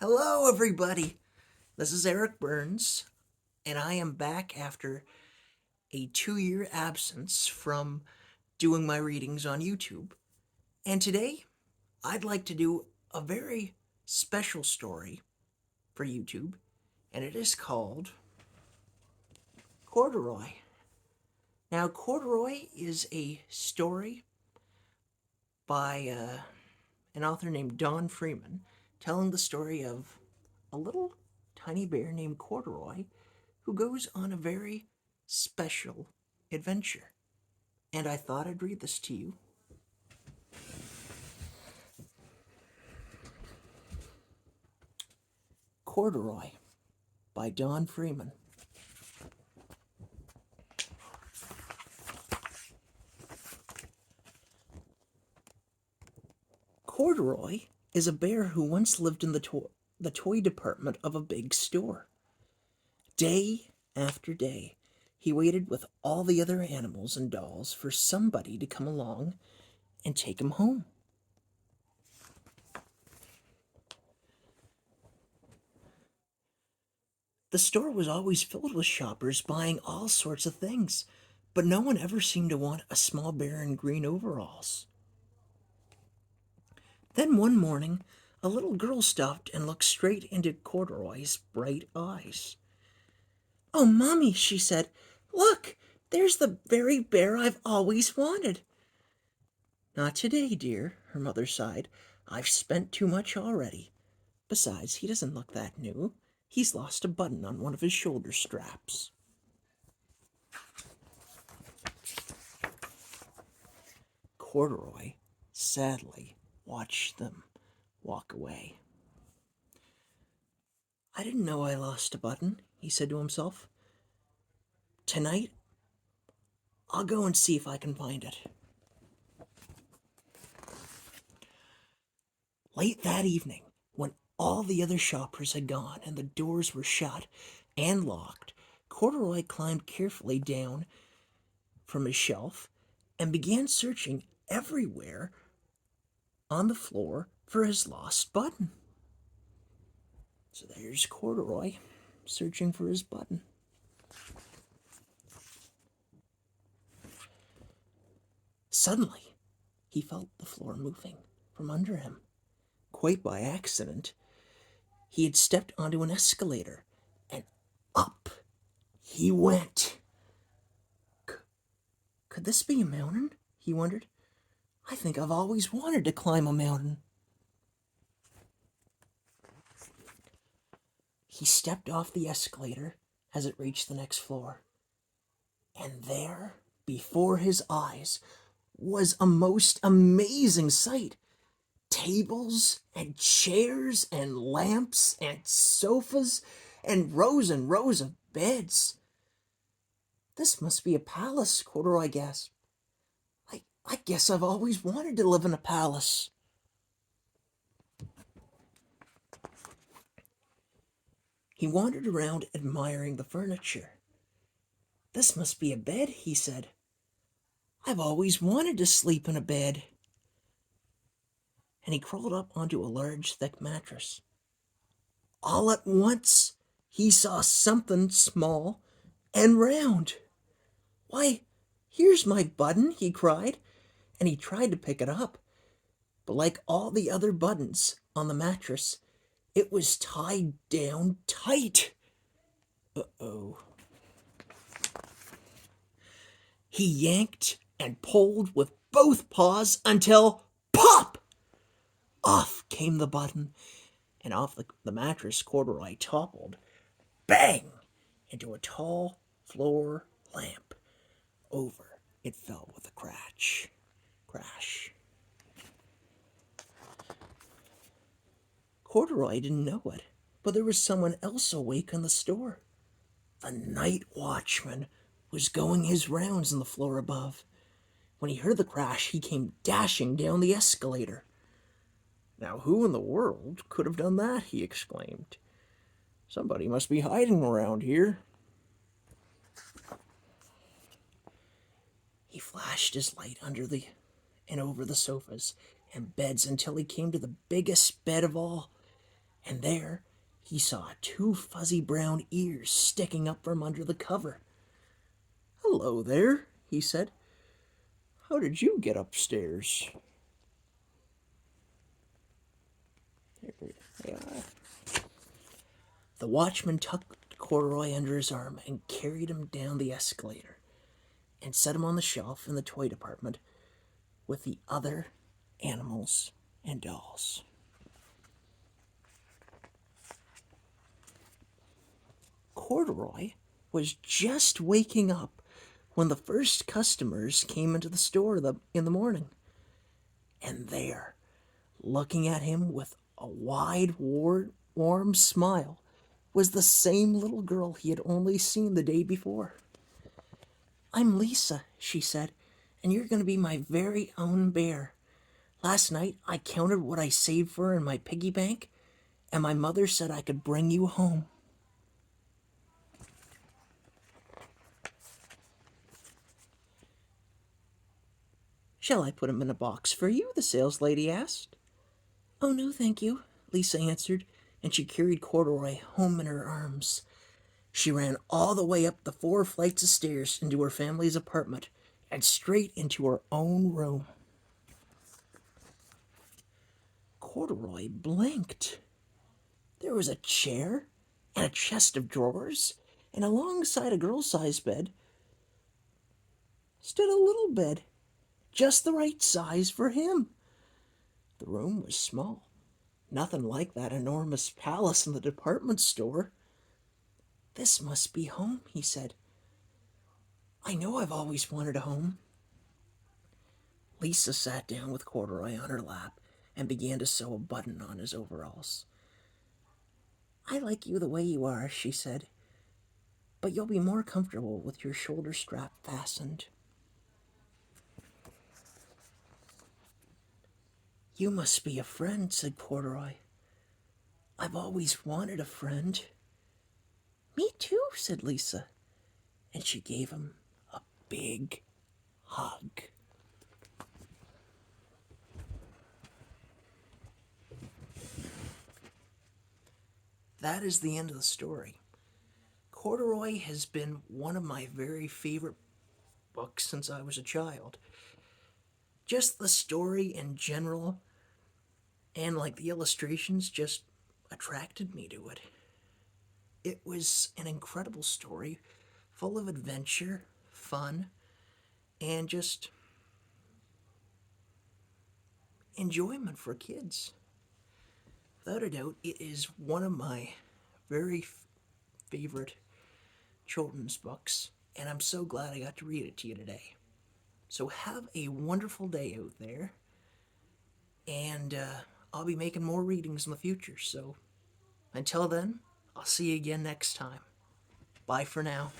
Hello, everybody. This is Eric Burns, and I am back after a 2 year absence from doing my readings on YouTube. And today, I'd like to do a very special story for YouTube, and it is called Corduroy. Now, Corduroy is a story by an author named Don Freeman telling the story of a little tiny bear named Corduroy who goes on a very special adventure. And I thought I'd read this to you. Corduroy by Don Freeman. Corduroy is a bear who once lived in the toy department of a big store. Day after day, he waited with all the other animals and dolls for somebody to come along and take him home. The store was always filled with shoppers buying all sorts of things, but no one ever seemed to want a small bear in green overalls. Then one morning, a little girl stopped and looked straight into Corduroy's bright eyes. "Oh, Mommy," she said, "look, there's the very bear I've always wanted." "Not today, dear," her mother sighed. "I've spent too much already. Besides, he doesn't look that new. He's lost a button on one of his shoulder straps." Corduroy sadly watched them walk away. "I didn't know I lost a button," he said to himself. "Tonight, I'll go and see if I can find it." Late that evening, when all the other shoppers had gone and the doors were shut and locked, Corduroy climbed carefully down from his shelf and began searching everywhere on the floor for his lost button. So there's Corduroy searching for his button. Suddenly, he felt the floor moving from under him. Quite by accident, he had stepped onto an escalator, and up he went. Could this be a mountain? He wondered. I think I've always wanted to climb a mountain. He stepped off the escalator as it reached the next floor. And there, before his eyes, was a most amazing sight. Tables and chairs and lamps and sofas and rows of beds. "This must be a palace," Corduroy gasped. I guess I've always wanted to live in a palace." He wandered around admiring the furniture. "This must be a bed," he said. "I've always wanted to sleep in a bed." And he crawled up onto a large, thick mattress. All at once, he saw something small and round. "Why, here's my button," he cried, and he tried to pick it up. But like all the other buttons on the mattress, it was tied down tight. Uh-oh. He yanked and pulled with both paws until pop! Off came the button, and off the mattress Corduroy toppled, bang, into a tall floor lamp. Over it fell with a crash. Corduroy didn't know it, but there was someone else awake in the store. The night watchman was going his rounds on the floor above. When he heard the crash, he came dashing down the escalator. "Now, who in the world could have done that?" he exclaimed. "Somebody must be hiding around here." He flashed his light under and over the sofas and beds until he came to the biggest bed of all, And there he saw two fuzzy brown ears sticking up from under the cover. "Hello there," he said. "How did you get upstairs?" There they are. The watchman tucked Corduroy under his arm and carried him down the escalator and set him on the shelf in the toy department with the other animals and dolls. Corduroy was just waking up when the first customers came into the store in the morning. And there, looking at him with a wide, warm smile, was the same little girl he had only seen the day before. "I'm Lisa," she said, "and you're going to be my very own bear. Last night I counted what I saved for in my piggy bank, and my mother said I could bring you home." "Shall I put him in a box for you?" the saleslady asked. "Oh, no, thank you," Lisa answered, and she carried Corduroy home in her arms. She ran all the way up the 4 flights of stairs into her family's apartment and straight into her own room. Corduroy blinked. There was a chair and a chest of drawers, and alongside a girl-sized bed stood a little bed, just the right size for him. The room was small, nothing like that enormous palace in the department store. "This must be home," he said. "I know I've always wanted a home." Lisa sat down with Corduroy on her lap and began to sew a button on his overalls. "I like you the way you are," she said, "but you'll be more comfortable with your shoulder strap fastened." "You must be a friend," said Corduroy. "I've always wanted a friend." "Me too," said Lisa, and she gave him a big hug. That is the end of the story. Corduroy has been one of my very favorite books since I was a child. Just the story in general and like the illustrations just attracted me to it. It was an incredible story, full of adventure, fun, and just enjoyment for kids. Without a doubt, it is one of my very favorite children's books, and I'm so glad I got to read it to you today. So have a wonderful day out there, and I'll be making more readings in the future. So until then, I'll see you again next time. Bye for now.